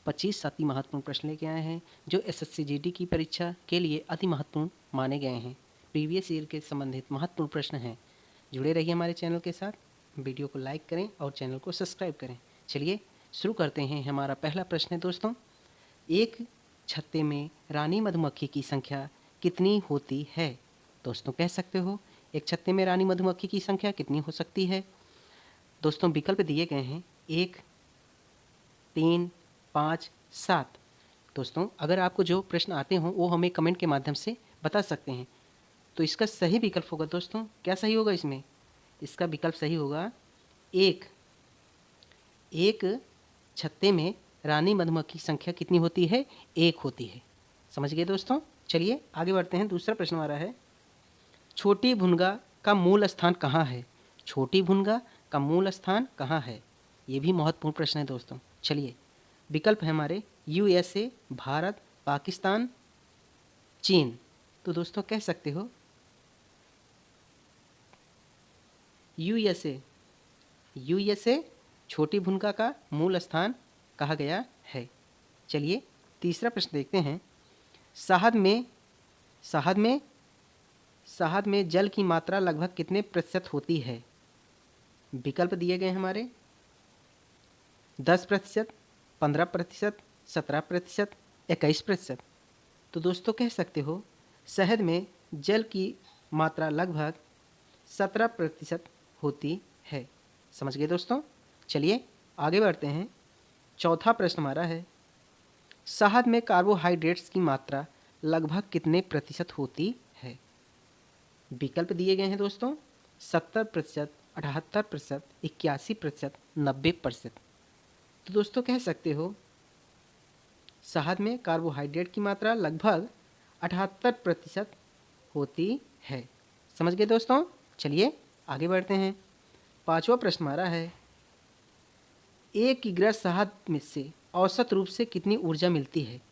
25 अति महत्वपूर्ण प्रश्न लेके आए हैं जो एसएससी जीडी की परीक्षा के लिए अति महत्वपूर्ण माने गए हैं। प्रीवियस ईयर के संबंधित महत्वपूर्ण प्रश्न हैं। जुड़े रहिए हमारे चैनल के साथ, वीडियो को लाइक करें और चैनल को सब्सक्राइब करें। चलिए शुरू करते हैं। हमारा पहला प्रश्न है दोस्तों, एक छत्ते में रानी मधुमक्खी की संख्या कितनी होती है? दोस्तों कह सकते हो एक छत्ते में रानी मधुमक्खी की संख्या कितनी हो सकती है? दोस्तों विकल्प दिए गए हैं 1, 3, 5, 7। दोस्तों अगर आपको जो प्रश्न आते हों वो हमें कमेंट के माध्यम से बता सकते हैं। तो इसका सही विकल्प होगा दोस्तों, क्या सही होगा इसमें? इसका विकल्प सही होगा 1। एक छत्ते में रानी मधुमक्खी की संख्या कितनी होती है? 1 होती है। समझ गए दोस्तों? चलिए आगे बढ़ते हैं। दूसरा प्रश्न हमारा है, छोटी भुनगा का मूल स्थान कहाँ है? छोटी भुनगा का मूल स्थान कहाँ है? ये भी महत्वपूर्ण प्रश्न है दोस्तों। चलिए विकल्प है हमारे यूएसए, भारत, पाकिस्तान, चीन। तो दोस्तों कह सकते हो यूएसए छोटी भुनगा का मूल स्थान कहा गया है। चलिए तीसरा प्रश्न देखते हैं, शहद में जल की मात्रा लगभग कितने प्रतिशत होती है? विकल्प दिए गए हमारे 10%, 15%, 17%, 21%। तो दोस्तों कह सकते हो शहद में जल की मात्रा लगभग 17% होती है। समझ गए दोस्तों? चलिए आगे बढ़ते हैं। चौथा प्रश्न हमारा है, शहद में कार्बोहाइड्रेट्स की मात्रा लगभग कितने प्रतिशत होती है? विकल्प दिए गए हैं दोस्तों 70%, 78%, 81%, 90%। तो दोस्तों कह सकते हो शहद में कार्बोहाइड्रेट की मात्रा लगभग 78% होती है। समझ गए दोस्तों? चलिए आगे बढ़ते हैं। पांचवा प्रश्न हमारा है, 1 किग्रा शहद में से औसत रूप से कितनी ऊर्जा मिलती है?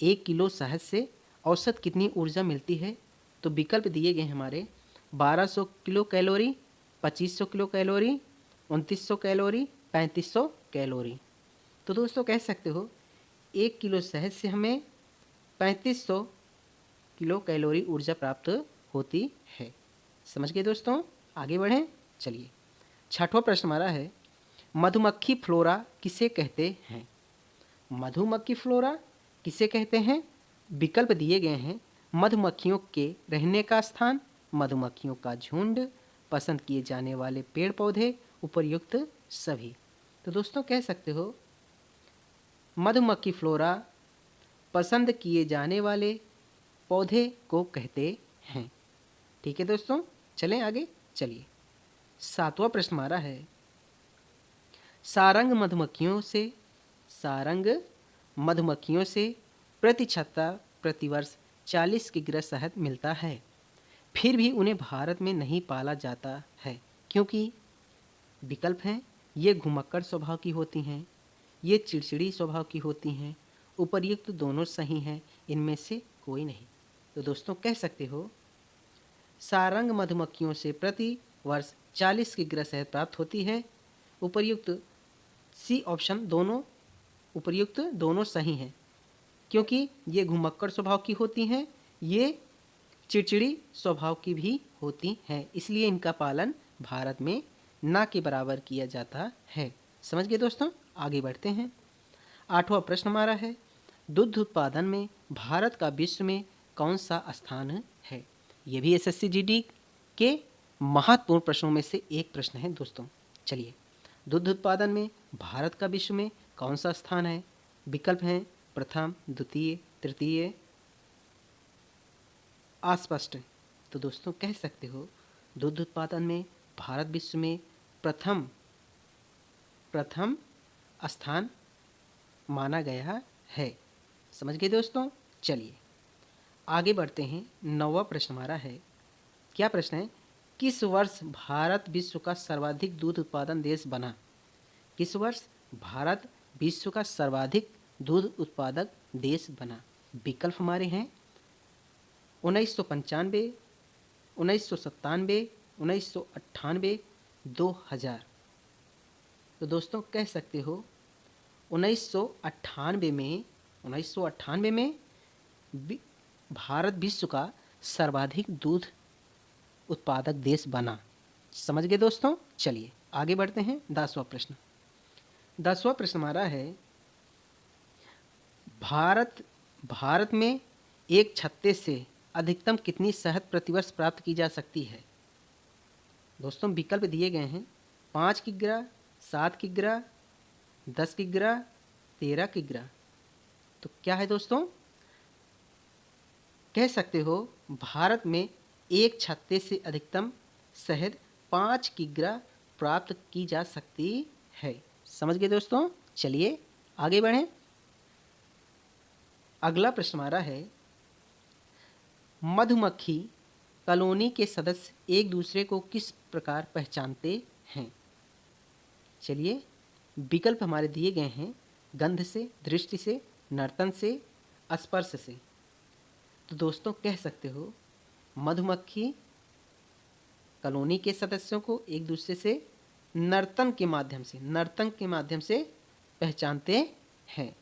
1 किलो शहद से औसत कितनी ऊर्जा मिलती है? तो विकल्प दिए गए हमारे 1200 kilo calorie, 2500 kilo calorie, 2900 calorie, 3500 calorie. तो दोस्तों कह सकते हो 1 किलो शहद से हमें 3500 किलो कैलोरी ऊर्जा प्राप्त होती है। समझ गए दोस्तों? आगे बढ़ें। चलिए छठवां प्रश्न हमारा है, मधुमक्खी फ्लोरा किसे कहते हैं? मधुमक्खी फ्लोरा किसे कहते हैं? विकल्प दिए गए हैं मधुमक्खियों के रहने का स्थान, मधुमक्खियों का झुंड, पसंद किए जाने वाले पेड़ पौधे, उपर्युक्त सभी। तो दोस्तों कह सकते हो मधुमक्खी फ्लोरा पसंद किए जाने वाले पौधे को कहते हैं। ठीक है दोस्तों, चलें आगे। चलिए सातवां प्रश्न हमारा है, सारंग मधुमक्खियों से प्रति छत्ता प्रतिवर्ष 40 किग्रा शहद मिलता है, फिर भी उन्हें भारत में नहीं पाला जाता है क्योंकि? विकल्प हैं ये घुमक्कड़ स्वभाव की होती हैं, ये चिड़चिड़ी स्वभाव की होती हैं, उपर्युक्त दोनों सही हैं, इनमें से कोई नहीं। तो दोस्तों कह सकते हो सारंग मधुमक्खियों से प्रति वर्ष 40 किग्रा शहद प्राप्त होती है। उपर्युक्त सी ऑप्शन उपर्युक्त दोनों सही हैं क्योंकि ये घुमक्कड़ स्वभाव की होती हैं, ये चिड़चिड़ी स्वभाव की भी होती हैं, इसलिए इनका पालन भारत में ना के बराबर किया जाता है। समझ गए दोस्तों? आगे बढ़ते हैं। आठवां प्रश्न हमारा है, दुग्ध उत्पादन में भारत का विश्व में कौन सा स्थान है? ये भी एसएससी जीडी के महत्वपूर्ण प्रश्नों में से एक प्रश्न है दोस्तों। चलिए दुग्ध उत्पादन में भारत का विश्व में कौन सा स्थान है? विकल्प हैं प्रथम, द्वितीय, तृतीय, अस्पष्ट। तो दोस्तों कह सकते हो दुग्ध उत्पादन में भारत विश्व में प्रथम स्थान माना गया है। समझ गए दोस्तों? चलिए आगे बढ़ते हैं। नौवां प्रश्न हमारा है, क्या प्रश्न है, किस वर्ष भारत विश्व का सर्वाधिक दूध उत्पादन देश बना? किस वर्ष भारत विश्व का सर्वाधिक दूध उत्पादक देश बना? विकल्प हमारे हैं 1995, 1997, 1998, 2000। तो दोस्तों कह सकते हो 1998 में भारत विश्व का सर्वाधिक दूध उत्पादक देश बना। समझ गए दोस्तों। चलिए आगे बढ़ते हैं। 10वां प्रश्न हमारा है, भारत में एक छत्ते से अधिकतम कितनी शहद प्रतिवर्ष प्राप्त की जा सकती है। दोस्तों विकल्प दिए गए हैं 5 किग्रा, 7 किग्रा, 10 किग्रा, 13 किग्रा। तो क्या है दोस्तों, कह सकते हो भारत में एक छत्ते से अधिकतम शहद 5 किग्रा प्राप्त की जा सकती है। समझ गए दोस्तों। चलिए आगे बढ़ें। अगला प्रश्न हमारा है, मधुमक्खी कॉलोनी के सदस्य एक दूसरे को किस प्रकार पहचानते हैं। चलिए विकल्प हमारे दिए गए हैं गंध से, दृष्टि से, नर्तन से, स्पर्श से। तो दोस्तों कह सकते हो मधुमक्खी कॉलोनी के सदस्यों को एक दूसरे से नर्तन के माध्यम से पहचानते हैं।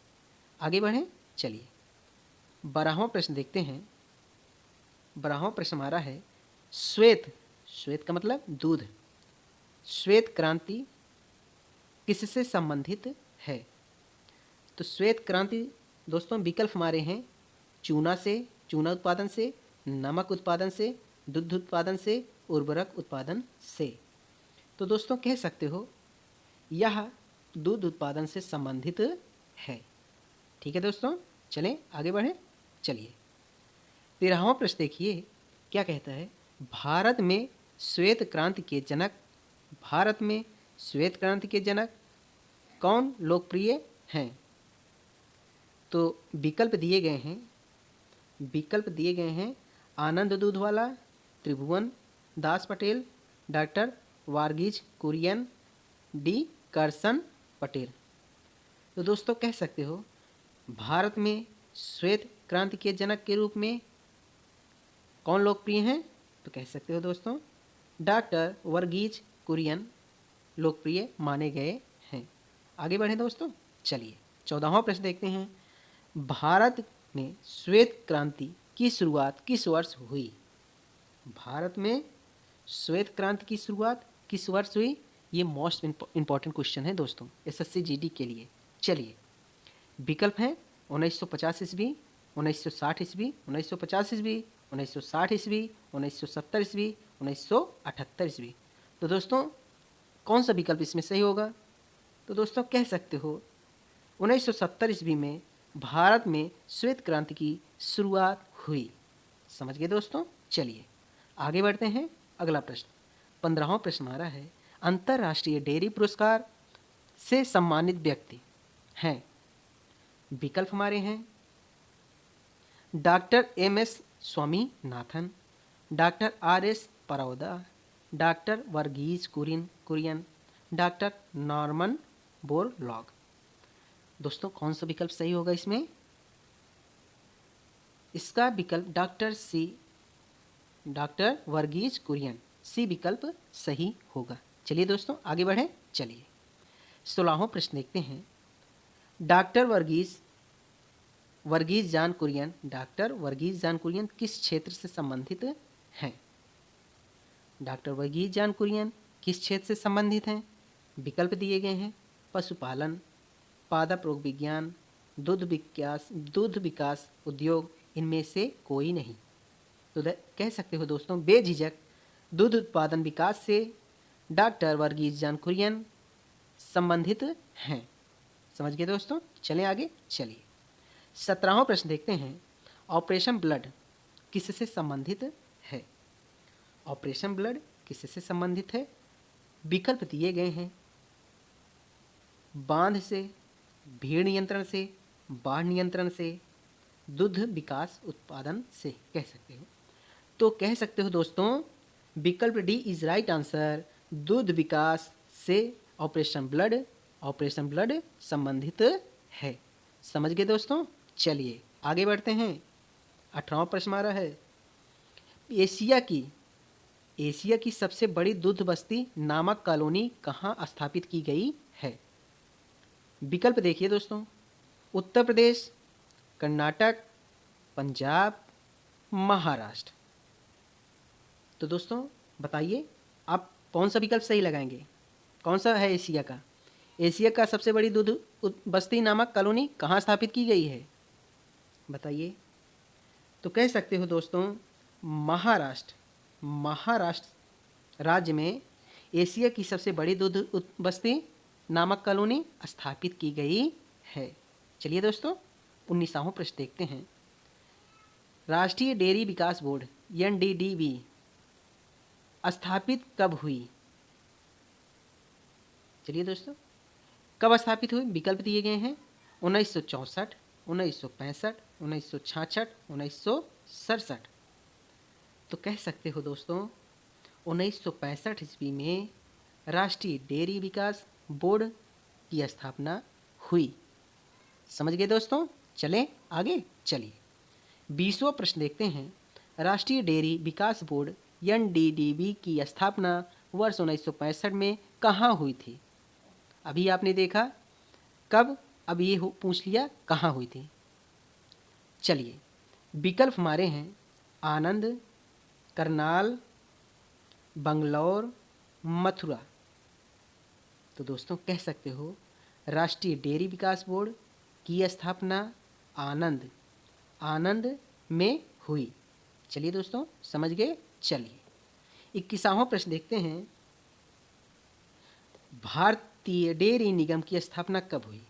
आगे बढ़ें। चलिए 12वां प्रश्न देखते हैं। 12वां प्रश्न हमारा है, श्वेत का मतलब दूध, श्वेत क्रांति किससे संबंधित है। तो श्वेत क्रांति दोस्तों विकल्प हमारे हैं चूना उत्पादन से, नमक उत्पादन से, दुग्ध उत्पादन से, उर्वरक उत्पादन से। तो दोस्तों कह सकते हो यह दूध उत्पादन से संबंधित है। ठीक है दोस्तों, चलें आगे बढ़ें। चलिए 13वां प्रश्न देखिए क्या कहता है, भारत में श्वेत क्रांति के जनक कौन लोकप्रिय हैं। तो विकल्प दिए गए हैं आनंद दूधवाला, त्रिभुवन दास पटेल, डॉक्टर वर्गीज कुरियन, डी करसन पटेल। तो दोस्तों कह सकते हो भारत में श्वेत क्रांति के जनक के रूप में कौन लोकप्रिय हैं। तो कह सकते हो दोस्तों डॉक्टर वर्गीज कुरियन लोकप्रिय माने गए हैं। आगे बढ़ें दोस्तों। चलिए 14वां प्रश्न देखते हैं, भारत में श्वेत क्रांति की शुरुआत किस वर्ष हुई। भारत में श्वेत क्रांति की शुरुआत किस वर्ष हुई। ये मोस्ट इम्पॉर्टेंट क्वेश्चन है दोस्तों एसएससी जीडी के लिए। चलिए विकल्प हैं 1950 ईस्वी, 1960 ईस्वी, 1950 ईस्वी, 1960 ईस्वी, 1970 ईस्वी, 1978 ईस्वी। तो दोस्तों कौन सा विकल्प इसमें सही होगा। तो दोस्तों कह सकते हो 1970 ईस्वी में भारत में श्वेत क्रांति की शुरुआत हुई। समझ गए दोस्तों। चलिए आगे बढ़ते हैं। अगला प्रश्न 15वां प्रश्न हमारा है, अंतर्राष्ट्रीय डेयरी पुरस्कार से सम्मानित व्यक्ति हैं। विकल्प हमारे हैं doctor MS Swaminathan, doctor RS Paroda, doctor Varghese Kurien, doctor Norman Borlaug. दोस्तों कौन सा विकल्प सही होगा इसमें। इसका विकल्प डॉक्टर वर्गीज कुरियन, सी विकल्प सही होगा। चलिए दोस्तों आगे बढ़ें। चलिए 16वां प्रश्न देखते हैं, डॉक्टर वर्गीज जान कुरियन किस क्षेत्र से संबंधित हैं। डॉक्टर वर्गीज जान कुरियन किस क्षेत्र से संबंधित हैं। विकल्प दिए गए हैं पशुपालन, पादप रोग विज्ञान, दुग्ध विकास उद्योग, इनमें से कोई नहीं। तो कह सकते हो दोस्तों बेझिझक दूध उत्पादन विकास से डॉक्टर वर्गीज जान कुरियन संबंधित हैं। समझ गए दोस्तों। चलें आगे। चलिए 17वां प्रश्न देखते हैं, ऑपरेशन ब्लड किससे संबंधित है। ऑपरेशन ब्लड किससे संबंधित है। विकल्प दिए गए हैं बांध से, भीड़ नियंत्रण से, बाढ़ नियंत्रण से, दुग्ध विकास उत्पादन से। कह सकते हो तो कह सकते हो दोस्तों विकल्प डी इज राइट आंसर, दुग्ध विकास से ऑपरेशन ब्लड संबंधित है। समझ गए दोस्तों। चलिए आगे बढ़ते हैं। 18वां प्रश्न हमारा है, एशिया की सबसे बड़ी दुग्ध बस्ती नामक कॉलोनी कहाँ स्थापित की गई है। विकल्प देखिए दोस्तों, उत्तर प्रदेश, कर्नाटक, पंजाब, महाराष्ट्र। तो दोस्तों बताइए आप कौन सा विकल्प सही लगाएंगे? कौन सा है एशिया का? एशिया का सबसे बड़ी दूध बस्ती नामक कॉलोनी कहाँ स्थापित की गई है? बताइए। तो कह सकते हो दोस्तों, महाराष्ट्र राज्य में एशिया की सबसे बड़ी दूध बस्ती नामक कॉलोनी स्थापित की गई है। चलिए दोस्तों 19वां प्रश्न देखते हैं। राष्ट्रीय डेयरी विकास बोर्ड NDDB स्थापित कब हुई? चलिए दोस्तों, कब स्थापित हुई? विकल्प दिए गए हैं 1964, 1965, 1966, 1967। तो कह सकते हो दोस्तों 1965 ईस्वी में राष्ट्रीय डेयरी विकास बोर्ड की स्थापना हुई। समझ गए दोस्तों? चलें आगे। चलिए 20वां प्रश्न देखते हैं। राष्ट्रीय डेयरी विकास बोर्ड NDDB की स्थापना वर्ष 1965 में कहाँ हुई थी? अभी आपने देखा कब, अब ये पूछ लिया कहाँ हुई थी। चलिए विकल्प हमारे हैं आनंद, करनाल, बंगलौर, मथुरा। तो दोस्तों कह सकते हो राष्ट्रीय डेयरी विकास बोर्ड की स्थापना आनंद में हुई। चलिए दोस्तों समझ गए। चलिए 21वां प्रश्न देखते हैं। भारतीय डेयरी निगम की स्थापना कब हुई?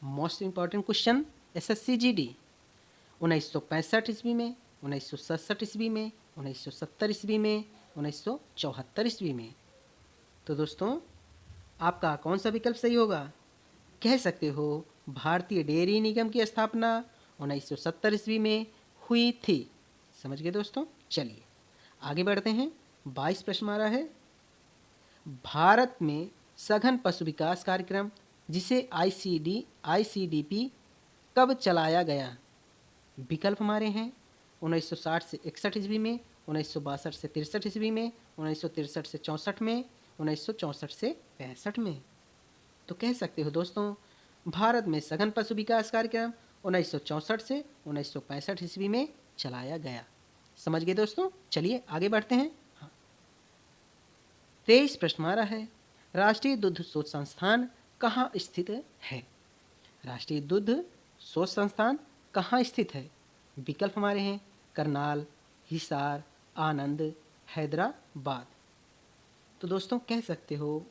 Most important question SSC GD। 1965 ईस्वी में, 1967 ईस्वी में, 1970 ईस्वी में, 1974 ईस्वी में। तो दोस्तों आपका कौन सा विकल्प सही होगा? कह सकते हो भारतीय डेयरी निगम की स्थापना 1970 ईस्वी में हुई थी। समझ गए दोस्तों? चलिए आगे बढ़ते हैं। 22 प्रश्न हमारा है। भारत में सघन पशु विकास कार्यक्रम जिसे ICDP कब चलाया गया? विकल्प हमारे हैं 1960 से 61 ईस्वी में, 1962 से 63 ईस्वी में, 1963 से 64 में, 1964 से 65 में। तो कह सकते हो दोस्तों भारत में सघन पशु विकास कार्यक्रम 1964 से 1965 ईस्वी में चलाया गया। समझ गए दोस्तों? चलिए आगे बढ़ते हैं। 23 प्रश्न हमारा है। राष्ट्रीय दुग्ध शोध संस्थान कहाँ स्थित है? राष्ट्रीय दुग्ध शोध संस्थान कहाँ स्थित है? विकल्प हमारे हैं करनाल, हिसार, आनंद, हैदराबाद। तो दोस्तों कह सकते हो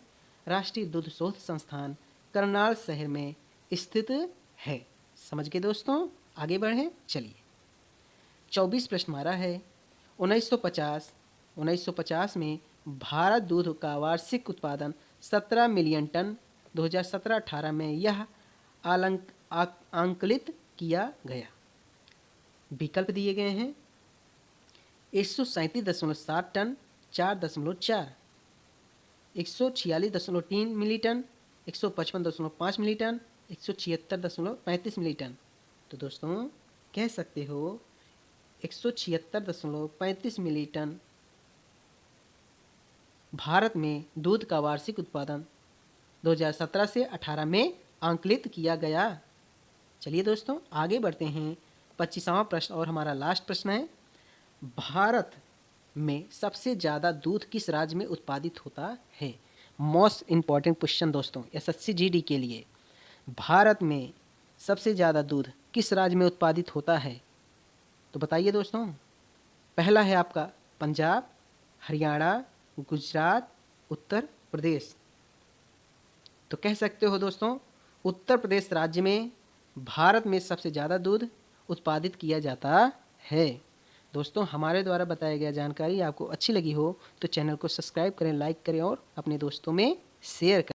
राष्ट्रीय दुग्ध शोध संस्थान करनाल शहर में स्थित है। समझ गए दोस्तों? आगे बढ़ें। चलिए 24 प्रश्न हमारा है। 1950 में भारत दूध का वार्षिक उत्पादन 17 मिलियन टन 2017-18 में यह आंकलित किया गया। विकल्प दिए गए हैं 137.7 टन 4.4, 146.3 मिलीटन, 155.5 मिलीटन, 176.35 मिलीटन। तो दोस्तों कह सकते हो 176.35 मिलीटन भारत में दूध का वार्षिक उत्पादन 2017 से 18 में आंकलित किया गया। चलिए दोस्तों आगे बढ़ते हैं। 25वां प्रश्न और हमारा लास्ट प्रश्न है। भारत में सबसे ज़्यादा दूध किस राज्य में उत्पादित होता है? मोस्ट इम्पॉर्टेंट क्वेश्चन दोस्तों SSC GD के लिए। भारत में सबसे ज़्यादा दूध किस राज्य में उत्पादित होता है? तो बताइए दोस्तों। पहला है आपका पंजाब, हरियाणा, गुजरात, उत्तर प्रदेश। तो कह सकते हो दोस्तों उत्तर प्रदेश राज्य में भारत में सबसे ज़्यादा दूध उत्पादित किया जाता है। दोस्तों हमारे द्वारा बताया गया जानकारी आपको अच्छी लगी हो तो चैनल को सब्सक्राइब करें, लाइक करें और अपने दोस्तों में शेयर करें।